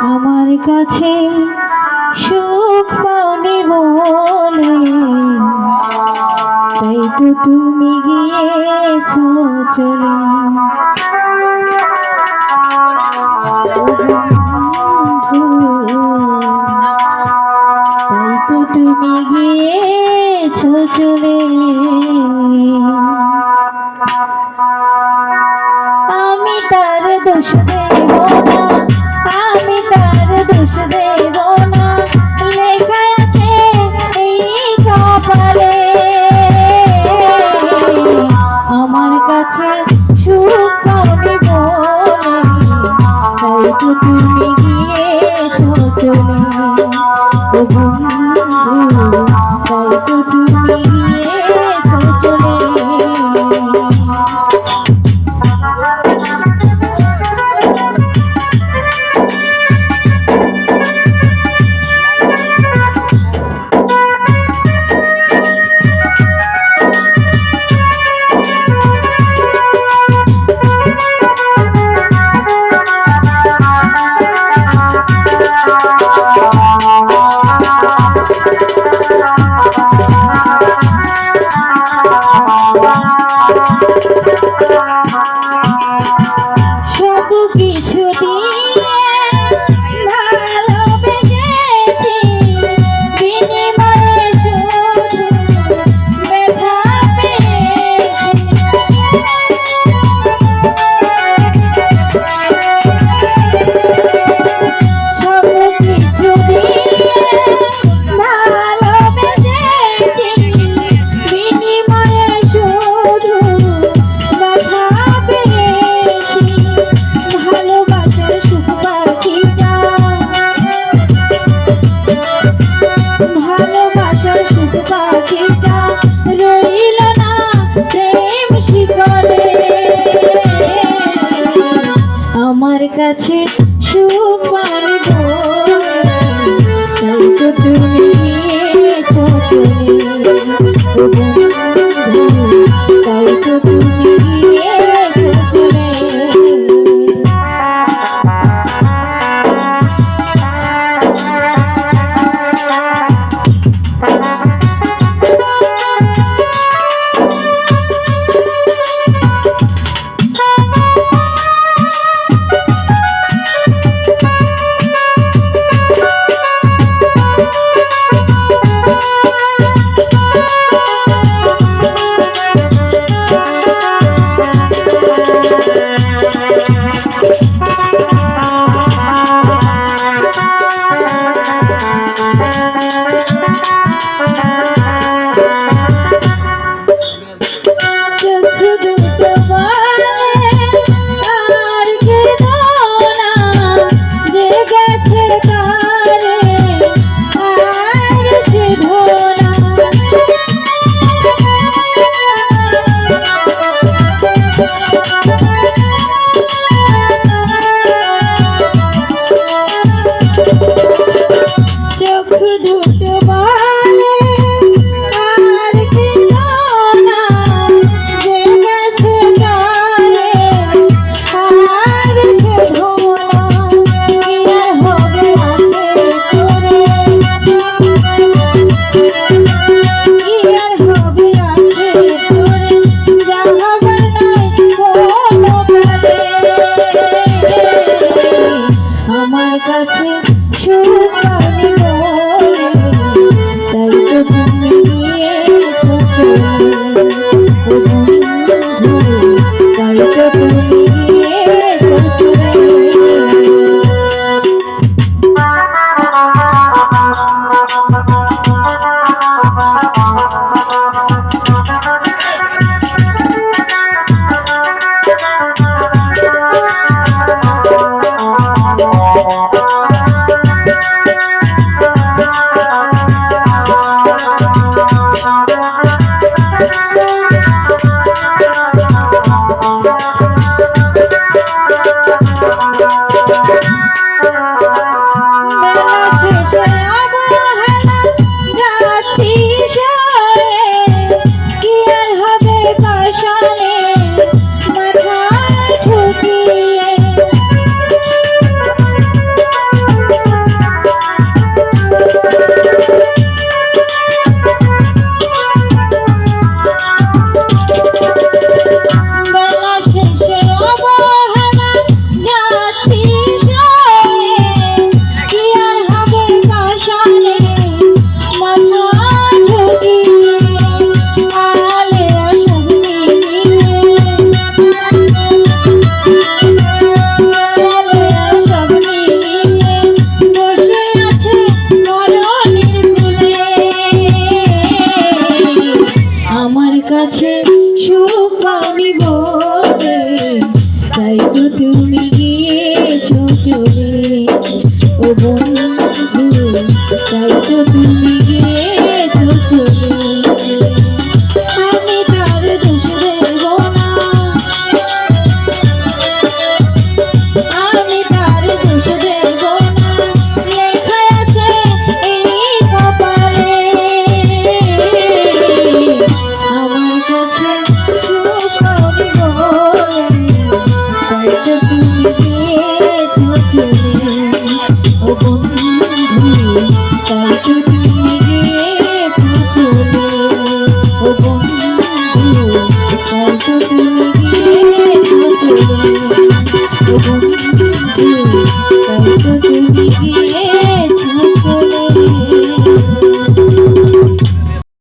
আমার কাছে সুখ পাওনি বলে তাই তো তুমি গিয়েছো চলে। তাই তো তুমি গিয়েছো চলে। আমি তার দোষ দেব না, আমি তার দোষ দেব না, লেখা আছে এই কপালে। আমার কাছে সুখ পাওনি বলে তাই তো তুমি গিয়েছো চলে। ও বন্ধু তাই তো তুমি গিয়েছো চলে। আমার কাছে সুখ পাওনি বলে তাই তো তুমি গিয়েছো চলে। তাই তো তুমি গিয়েছো চলে। আমার কাছে সুখ পাওনি বলে তাই তো তুমি গিয়েছো চলে। তাই তো তুমি গিয়েছো চলে। বন্ধু